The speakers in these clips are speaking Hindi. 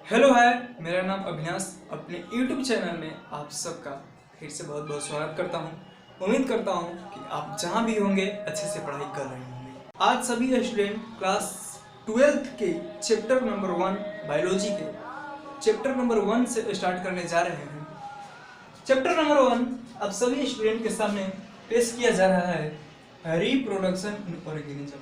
हेलो हाय, मेरा नाम अविनाश। अपने YouTube चैनल में आप सबका फिर से बहुत बहुत स्वागत करता हूं। उम्मीद करता हूं कि आप जहां भी होंगे अच्छे से पढ़ाई कर रहे होंगे। आज सभी स्टूडेंट क्लास 12th के चैप्टर नंबर 1 बायोलॉजी के चैप्टर नंबर 1 से स्टार्ट करने जा रहे हैं। चैप्टर नंबर 1 अब सभी स्टूडेंट के सामने पेश किया जा रहा है reproduction in organism.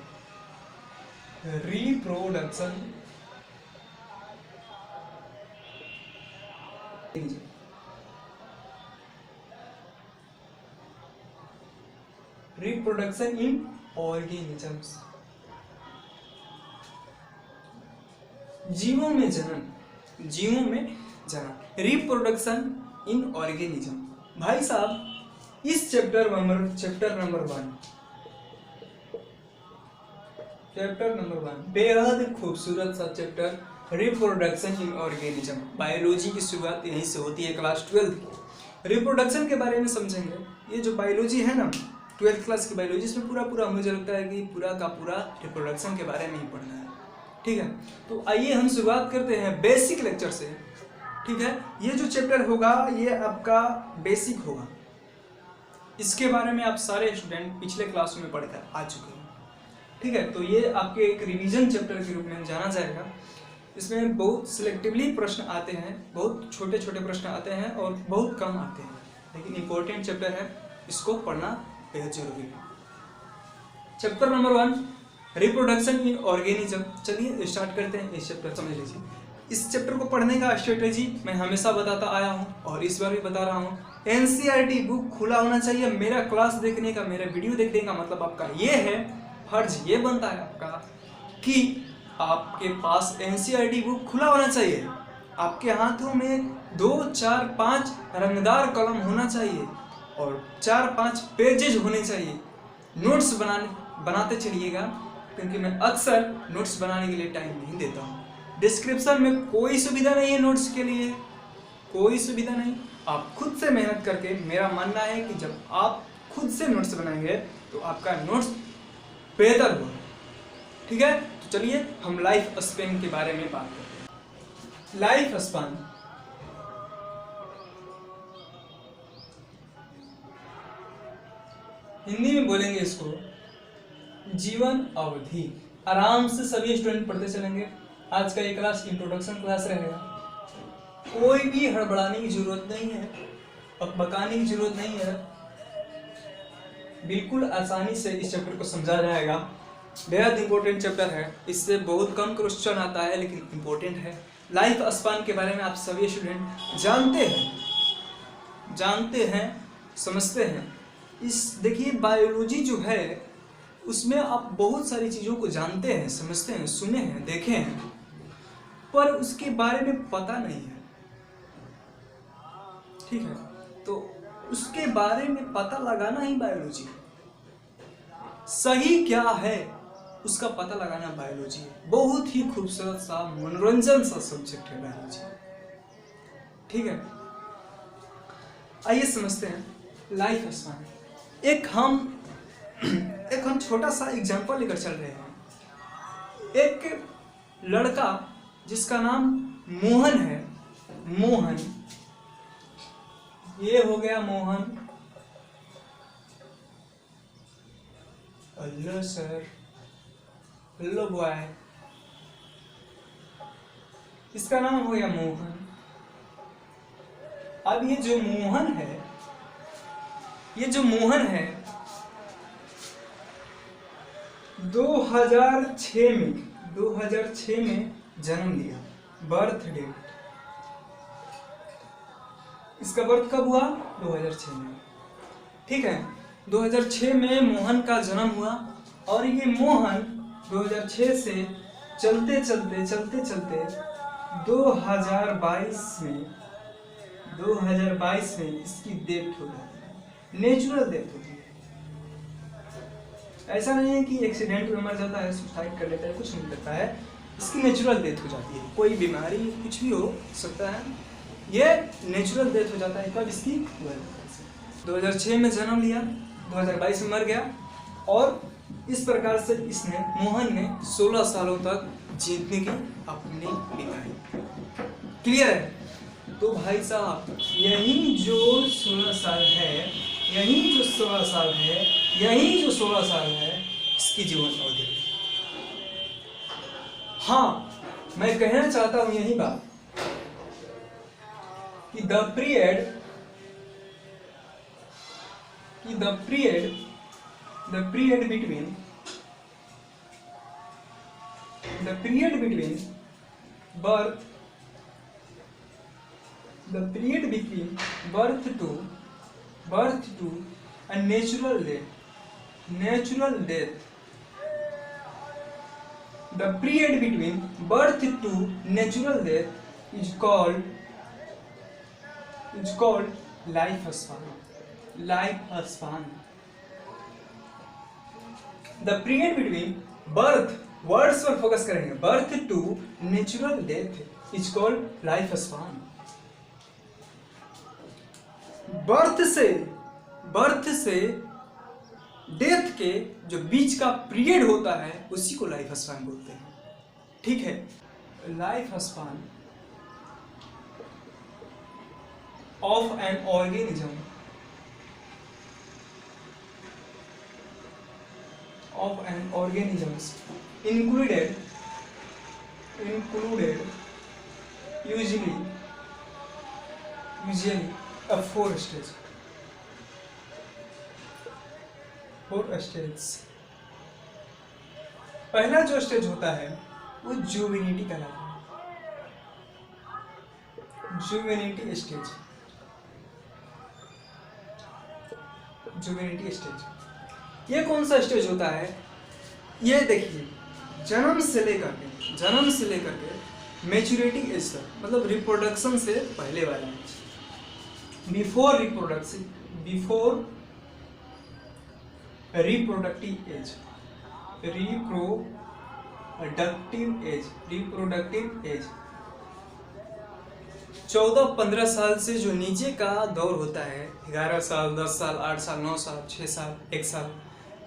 Reproduction in organisms, जीवों में जनन। Reproduction in organism. भाई साहब, इस चैप्टर नंबर वन बेहद खूबसूरत सा chapter reproduction in organism. Biology की शुरुआत यहीं से होती है क्लास 12 की। रिप्रोडक्शन के बारे में समझेंगे। ये जो बायोलॉजी है ना, 12th क्लास की बायोलॉजी, इसमें पूरा मुझे लगता है कि पूरा का पूरा रिप्रोडक्शन के बारे में ही पढ़ना है। ठीक है, तो आइए हम शुरुआत करते हैं बेसिक लेक्चर से। ठीक है, ये जो चैप्टर होगा ये आपका बेसिक होगा। इसके बारे में आप सारे स्टूडेंट पिछले क्लास में पढ़कर आ चुके हैं। ठीक है, तो ये आपके एक रिवीजन चैप्टर के रूप में जाना जाएगा। इसमें बहुत सिलेक्टिवली प्रश्न आते हैं, बहुत छोटे छोटे प्रश्न आते हैं और बहुत कम आते हैं, लेकिन इंपॉर्टेंट चैप्टर है, इसको पढ़ना बेहद जरूरी है। Chapter number 1 reproduction in organism. चलिए स्टार्ट करते हैं। इस चैप्टर समझ लीजिए। इस चैप्टर को पढ़ने का स्ट्रेटेजी मैं हमेशा बताता आया हूँ और इस बार भी बता रहा हूँ। एनसीईआरटी बुक खुला होना चाहिए। मेरा क्लास देखने का, मेरा वीडियो देखने का मतलब आपका ये है, फर्ज ये बनता है आपका कि आपके पास एनसीईआरटी बुक खुला होना चाहिए। आपके हाथों में 2, 4, 5 रंगदार कलम होना चाहिए और 4-5 पेजेज होने चाहिए। नोट्स बनाते चलिएगा, क्योंकि मैं अक्सर नोट्स बनाने के लिए टाइम नहीं देता हूँ। डिस्क्रिप्शन में कोई सुविधा नहीं है नोट्स के लिए, कोई सुविधा नहीं। आप खुद से मेहनत करके, मेरा मानना है कि जब आप खुद से नोट्स बनाएंगे तो आपका नोट्स बेहतर होगा। ठीक है, तो चलिए हम लाइफ स्पैन के बारे में बात करते हैं। लाइफ स्पैन, हिंदी में बोलेंगे इसको जीवन अवधि। आराम से सभी स्टूडेंट पढ़ते चलेंगे। आज का ये क्लास इंट्रोडक्शन क्लास रहेगा। कोई भी हड़बड़ाने की जरूरत नहीं है, बकाने की जरूरत नहीं है। बिल्कुल आसानी से इस चैप्टर को समझा जाएगा। बेहद इंपॉर्टेंट चैप्टर है। इससे बहुत कम क्वेश्चन आता है, लेकिन इंपॉर्टेंट है। लाइफ स्पैन के बारे में आप सभी स्टूडेंट जानते हैं, समझते हैं। इस देखिए, बायोलॉजी जो है उसमें आप बहुत सारी चीज़ों को जानते हैं, समझते हैं, सुने हैं, देखे हैं, पर उसके बारे में पता नहीं है। ठीक है, तो उसके बारे में पता लगाना ही बायोलॉजी है। सही क्या है उसका पता लगाना बायोलॉजी है। बहुत ही खूबसूरत सा, मनोरंजन सा सब्जेक्ट है बायोलॉजी। ठीक है, आइए समझते हैं लाइफ स्पैन। एक हम छोटा सा एग्जांपल लेकर चल रहे हैं। एक लड़का जिसका नाम मोहन है। मोहन, ये हो गया Mohan. Hello sir, hello boy. इसका नाम हो गया मोहन। अब ये जो मोहन है 2006 में जन्म लिया। बर्थ डेट, इसका बर्थ कब हुआ? 2006 में। ठीक है, 2006 में मोहन का जन्म हुआ और ये मोहन 2006 से चलते 2022 में इसकी डेथ हो जाती है। नेचुरल डेथ होती है। ऐसा नहीं है कि एक्सीडेंट में मर जाता है, सुसाइड कर लेता है, कुछ नहीं करता है। इसकी नेचुरल डेथ हो जाती है। कोई बीमारी कुछ भी हो सकता है, ये नेचुरल डेथ हो जाता है। कब? इसकी 2006 में जन्म लिया, 2022 में मर गया। और इस प्रकार से मोहन ने 16 सालों तक जिंदगी अपनी बिताई। क्लियर है? तो भाई साहब यही जो 16 साल है, यही जो 16 साल है, यही जो 16 साल है, इसकी जीवन अवधि। हाँ, मैं कहना चाहता हूं यही बात कि the period between birth to a natural death, the period between birth to natural death is called life span. The period between birth, words पर फोकस करेंगे, birth to natural death is called life span. Birth से डेथ के जो बीच का पीरियड होता है उसी को लाइफ स्पान बोलते हैं। ठीक है, life span of an organism included usually a four stages। पहला जो स्टेज होता है वो जुवेनिटी कहलाता है, जुवेनिटी स्टेज। ये कौन सा स्टेज होता है? ये देखिए, जन्म से लेकर के मैच्योरिटी एज तक, मतलब रिप्रोडक्शन से पहले वाले, बिफोर रिप्रोडक्टिव एज 14-15 साल से जो नीचे का दौर होता है, 11 साल, 10 साल, 8 साल, 9 साल, 6 साल, 1 साल,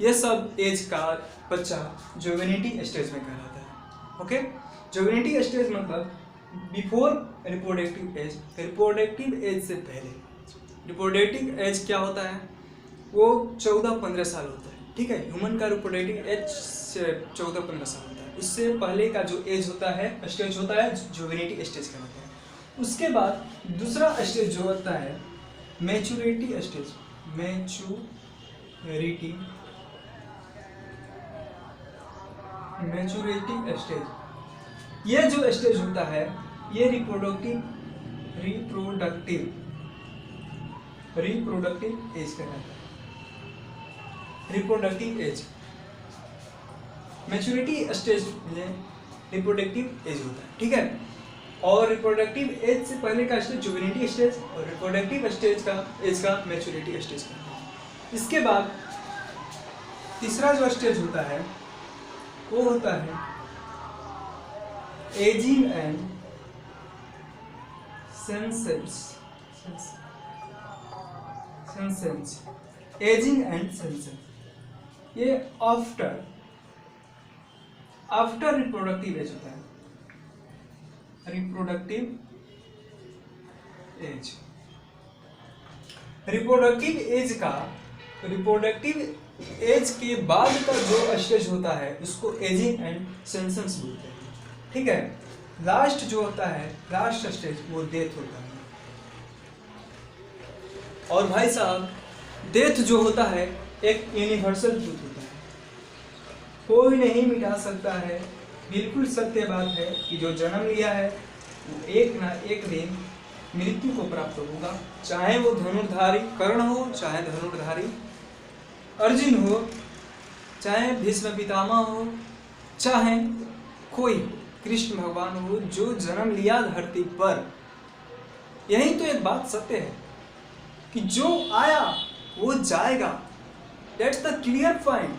ये सब एज का बच्चा जुवेनिटी स्टेज में कहलाता है। ओके, जुवेनिटी स्टेज मतलब before reproductive age, reproductive age से पहले। रिप्रोडक्टिव एज क्या होता है? वो 14-15 साल होता है। ठीक है, ह्यूमन का रिप्रोडक्टिव एज 14-15 साल होता है। उससे पहले का जो एज होता है, स्टेज होता है, जुवेनिटी स्टेज कहलाता है। उसके बाद दूसरा स्टेज जो होता है मैच्योरिटी स्टेज। मैच्योरिटी स्टेज, ये जो स्टेज होता है ये रिप्रोडक्टिव एज कहलाता है। रिप्रोडक्टिव एज, मैच्योरिटी स्टेज में रिप्रोडक्टिव एज होता है। ठीक है, और रिप्रोडक्टिव एज से पहले का स्टेज जुवेनिटी स्टेज, और रिप्रोडक्टिव स्टेज का एज का मैच्योरिटी स्टेज का। इसके बाद तीसरा जो स्टेज होता है वो होता है एजिंग एंड सेंसेंस। ये आफ्टर रिप्रोडक्टिव एज होता है। रिप्रोडक्टिव एज के बाद का जो स्टेज होता है उसको एजिंग एंड सेंसेंस बोलते हैं। ठीक है, लास्ट जो होता है, लास्ट स्टेज, वो डेथ होता है। और भाई साहब, डेथ जो होता है एक यूनिवर्सल ट्रूथ होता है, कोई नहीं मिटा सकता है। बिल्कुल सत्य बात है कि जो जन्म लिया है वो एक ना एक दिन मृत्यु को प्राप्त होगा, चाहे वो धनुर्धारी कर्ण हो, चाहे धनुर्धारी अर्जुन हो, चाहे भीष्म पितामह हो, चाहे कोई कृष्ण भगवान हो जो जन्म लिया धरती पर। यही तो एक बात सत्य है कि जो आया वो जाएगा। That's the clear point.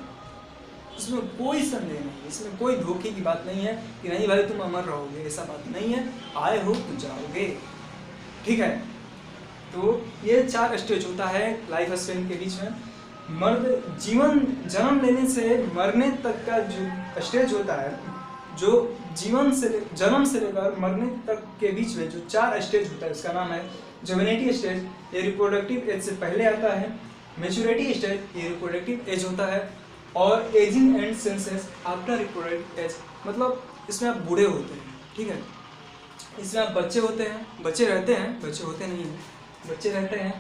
इसमें कोई संदेह नहीं, इसमें कोई धोखे की बात नहीं है कि नहीं भाई तुम अमर रहोगे, ऐसा बात नहीं है। आए हो तो जाओगे। ठीक है, तो ये 4 स्टेज होता है लाइफ स्पेन के बीच में। मर्द जीवन जन्म लेने से मरने तक का जो स्टेज होता है, जो जन्म से लेकर मरने तक के बीच में जो 4 स्टेज होता है उसका नाम है जुवेनिटी स्टेज, ये रिप्रोडक्टिव एज से पहले आता है। मैच्योरिटी स्टेज, ये रिप्रोडक्टिव एज होता है। और ageing and senses after reproductive age, मतलब इसमें आप बूढ़े होते हैं, ठीक है। इसमें आप बच्चे होते हैं, बच्चे रहते हैं, बच्चे होते नहीं हैं, बच्चे रहते हैं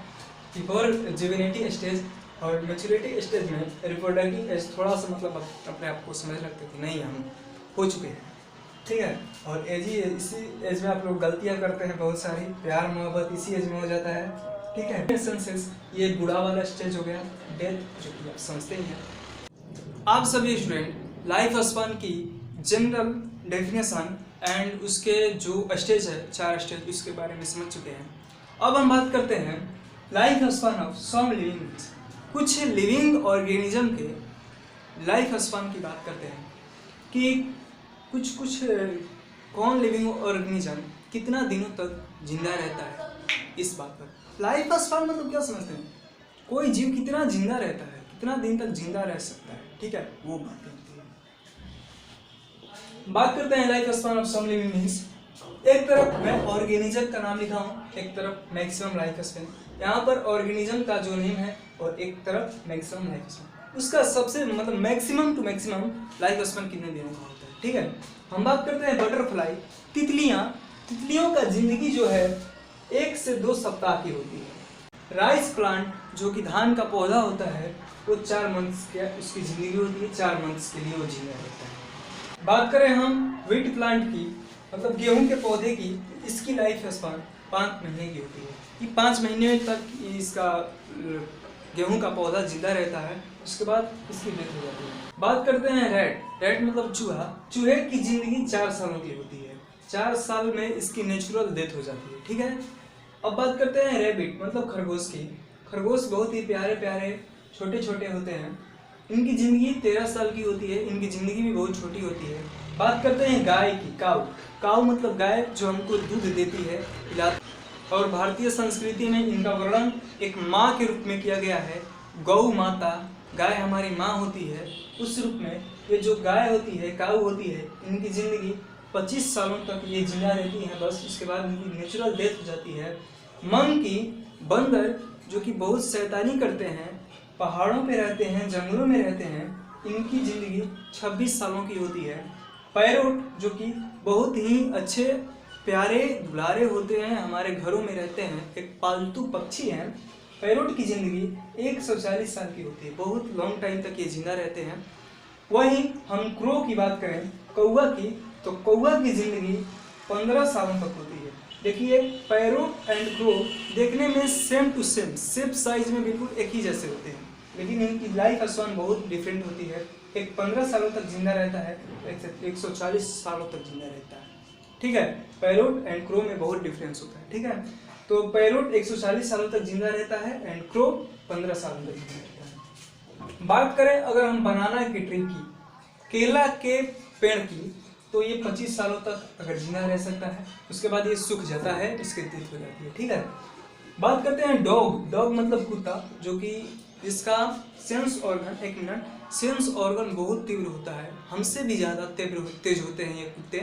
बिफोर जुवेनिटी स्टेज। और मैच्योरिटी स्टेज में रिप्रोडक्टिव एज थोड़ा सा मतलब अपने आप को समझ लगते कि नहीं हम हो चुके हैं, ठीक है। और इसी एज में आप लोग गलतियां करते हैं बहुत सारी, प्यार मोहब्बत इसी एज में हो जाता है, ठीक है। सेंसेस, ये बूढ़ा वाला स्टेज हो गया। डेथ जो कि आप समझते ही हैं। आप सभी स्टूडेंट लाइफ स्पान की जनरल डेफिनेशन एंड उसके जो स्टेज है 4 स्टेज उसके बारे में समझ चुके हैं। अब हम बात करते हैं life span of some living, कुछ लिविंग ऑर्गेनिज्म के लाइफ स्पान की बात करते हैं कि कुछ कौन लिविंग ऑर्गेनिज्म कितना दिनों तक जिंदा रहता है। इस बात पर लाइफ स्पान मतलब क्या समझते हैं, कोई जीव कितना जिंदा रहता है, कितना दिन तक जिंदा रह सकता है, ठीक है, वो बात करते हैं। बात करते हैं life span of some living means, एक तरफ मैं ऑर्गेनिज्म का नाम लिखा हूँ, एक तरफ मैक्सिमम लाइफ स्पैन। यहाँ पर ऑर्गेनिज्म का जो नेम है और एक तरफ मैक्सिमम लाइफ स्पैन, उसका सबसे मतलब maximum to maximum life span कितने दिनों का होता है, ठीक है। हम बात करते हैं बटरफ्लाई, तितलियों का जिंदगी जो है 1 से 2 सप्ताह की होती है। राइस प्लांट जो कि धान का पौधा होता है वो 4 मंथ्स की उसकी ज़िंदगी होती है, 4 मंथ्स के लिए वो जिंदा रहता है। बात करें हम व्हीट प्लांट की, मतलब गेहूं के पौधे की, इसकी लाइफ स्पान 5 महीने की होती है। ये 5 महीने तक इसका गेहूं का पौधा जिंदा रहता है, उसके बाद इसकी डेथ हो जाती है। बात करते हैं रैट मतलब चूहे की ज़िंदगी 4 सालों की होती है। 4 साल में इसकी नेचुरल डेथ हो जाती है, ठीक है। अब बात करते हैं रैबिट मतलब खरगोश की। खरगोश बहुत ही प्यारे प्यारे छोटे छोटे होते हैं, इनकी ज़िंदगी 13 साल की होती है, इनकी ज़िंदगी भी बहुत छोटी होती है। बात करते हैं गाय की, काऊ मतलब गाय जो हमको दूध देती है, पिलाती। और भारतीय संस्कृति में इनका वर्णन एक माँ के रूप में किया गया है, गौ माता, गाय हमारी माँ होती है, उस रूप में ये जो गाय होती है, काऊ होती है, इनकी ज़िंदगी 25 सालों तक ये जिंदा रहती हैं बस, उसके बाद इनकी नेचुरल डेथ हो जाती है। मंकी बंदर जो कि बहुत शैतानी करते हैं, पहाड़ों पे रहते हैं, जंगलों में रहते हैं, इनकी ज़िंदगी 26 सालों की होती है। पैरोट जो कि बहुत ही अच्छे प्यारे दुलारे होते हैं, हमारे घरों में रहते हैं, एक पालतू पक्षी हैं। पैरोट की ज़िंदगी 140 साल की होती है, बहुत लॉन्ग टाइम तक ये जिंदा रहते हैं। वहीं हम क्रो की बात करें, कौवा की, तो कौवा की ज़िंदगी 15 सालों तक होती है। देखिए पैरोट एंड क्रो देखने में same to same, shape size में बिल्कुल एक ही जैसे होते हैं, लेकिन इनकी लाइफ स्पान बहुत डिफरेंट होती है। एक 15 सालों तक जिंदा रहता है, एक 140 सालों तक जिंदा रहता है, ठीक है। पैरोट एंड क्रो में बहुत डिफरेंस होता है, ठीक है। तो पैरोट 140 सालों तक जिंदा रहता है एंड क्रो 15 सालों तक जिंदा रहता है। बात करें अगर हम बनाना की ट्री की, केला के पेड़ की, तो ये 25 सालों तक अगर जिंदा रह सकता है, उसके बाद ये सूख जाता है, इसकी डेथ हो जाती है, ठीक है। बात करते हैं डॉग मतलब कुत्ता, जो कि इसका सेंस ऑर्गन बहुत तीव्र होता है, हमसे भी ज़्यादा तेज होते हैं ये कुत्ते।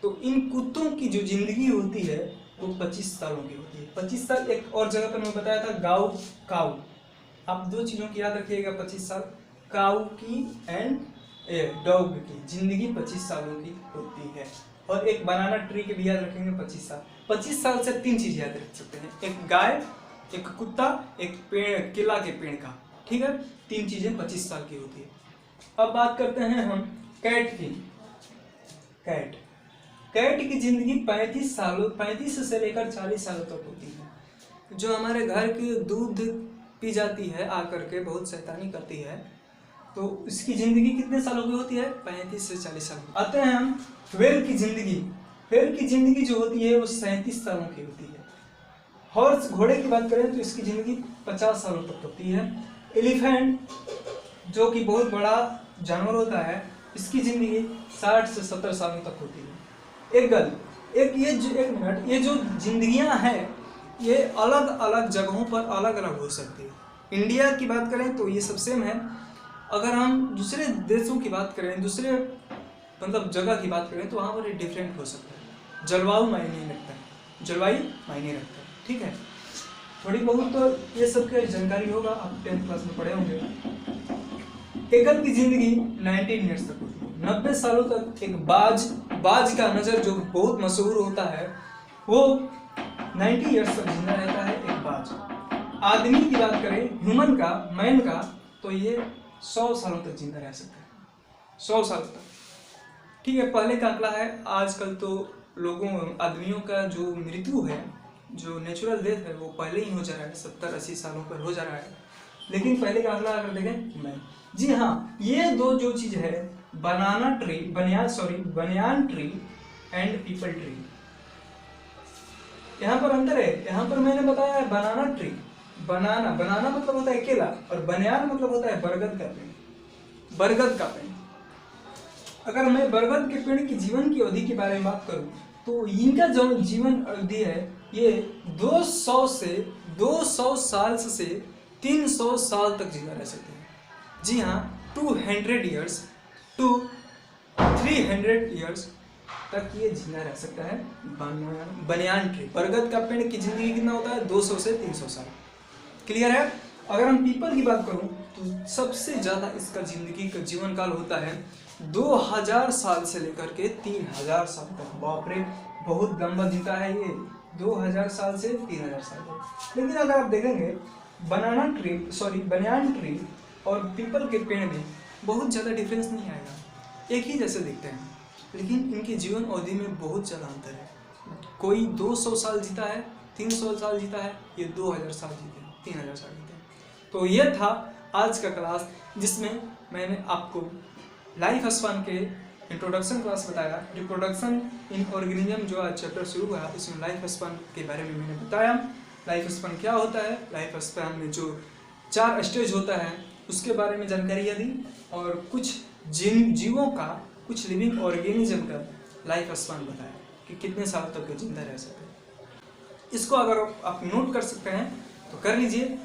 तो इन कुत्तों की जो जिंदगी होती है वो 25 सालों की होती है। 25 साल एक और जगह पर मैं बताया था काऊ, आप 2 चीज़ों की याद रखिएगा, 25 साल काऊ की एंड डॉग की जिंदगी 25 सालों की होती है। और एक बनाना ट्री के भी याद रखेंगे 25 साल। 25 साल से 3 चीज़ याद रख सकते हैं, एक गाय, एक कुत्ता, एक पेड़, केला के पेड़ का, ठीक है। 3 चीज़ें 25 साल की होती है। अब बात करते हैं हम कैट की। कैट की जिंदगी 35 से लेकर 40 सालों तक होती है। जो हमारे घर की दूध पी जाती है आकर के, बहुत शैतानी करती है, तो इसकी ज़िंदगी कितने सालों की होती है? 35 से 40 साल। आते हैं हम व्हेल की ज़िंदगी जो होती है वो 37 सालों की होती है। हॉर्स घोड़े की बात करें तो इसकी ज़िंदगी 50 सालों तक होती है। एलिफेंट जो कि बहुत बड़ा जानवर होता है, इसकी ज़िंदगी 60 से 70 सालों तक होती है। ये जो जिंदगियां हैं ये अलग अलग जगहों पर अलग अलग हो सकती है। इंडिया की बात करें तो ये सब सेम है। अगर हम दूसरे देशों की बात करें, दूसरे मतलब जगह की बात करें तो वहाँ पर डिफरेंट हो सकता है। जलवायु मायने नहीं रखता है, जलवायु मायने रखता है, ठीक है। थोड़ी बहुत तो ये सब की जानकारी होगा, आप 10th क्लास में पढ़े होंगे। एकल की जिंदगी 19 ईयर्स तक होती है, 90 सालों तक। एक बाज का नजर जो बहुत मशहूर होता है वो 90 ईयर्स तक जिंदा रहता है, एक बाज। आदमी की बात करें, ह्यूमन का, मैन का, तो ये 100 सालों तक जिंदा रह सकता है, 100 साल तक, ठीक है। पहले का आंकड़ा है, आजकल तो आदमियों का जो मृत्यु है, जो नेचुरल डेथ है, वो पहले ही हो जा रहा है, 70-80 सालों पर हो जा रहा है। लेकिन पहले का आंकड़ा अगर देखें, मैं जी हाँ, ये दो जो चीज है, banyan tree and people tree, यहाँ पर अंतर है। यहाँ पर मैंने बताया है बनाना ट्री, बनाना मतलब होता है केला, और बनियान मतलब होता है बरगद का पेड़, बरगद का पेड़। अगर मैं बरगद के पेड़ की जीवन की अवधि के बारे में बात करूं तो इनका जो जीवन अवधि है ये 200 साल से 300 साल तक जिंदा रह सकते हैं। जी हाँ, 200 ईयर्स टू 300 ईयर्स तक ये जिंदा रह सकता है बनियान ट्री। बरगद का पेड़ की जिंदगी कितना होता है? 200 से 300 साल। क्लियर है? अगर हम पीपल की बात करूं तो सबसे ज्यादा इसका जिंदगी का जीवन काल होता है 2000 साल से लेकर के 3000 साल तक। बाप रे, बहुत लंबा जीता है ये, 2000 साल से 3000 साल तक। लेकिन अगर आप देखेंगे बनियान ट्री और पीपल के पेड़ में बहुत ज़्यादा डिफरेंस नहीं आएगा, एक ही जैसे दिखते हैं, लेकिन इनकी जीवन अवधि में बहुत ज़्यादा अंतर है। कोई 200 साल जीता है, 300 साल जीता है, ये 2000 साल जीते हैं, 3000 साल जीते हैं। तो ये था आज का क्लास, जिसमें मैंने आपको लाइफ स्पान के इंट्रोडक्शन क्लास बताया। रिप्रोडक्शन इन ऑर्गेनिज्म जो आज चैप्टर शुरू हुआ, इसमें लाइफ स्पान के बारे में मैंने बताया। लाइफ स्पान क्या होता है, लाइफ स्पान में जो 4 स्टेज होता है उसके बारे में जानकारी दी, और कुछ जीवों का, कुछ लिविंग ऑर्गेनिज्म का लाइफ स्पान बताया कि कितने साल तक जिंदा रह सकते हैं। इसको अगर आप नोट कर सकते हैं तो कर लीजिए।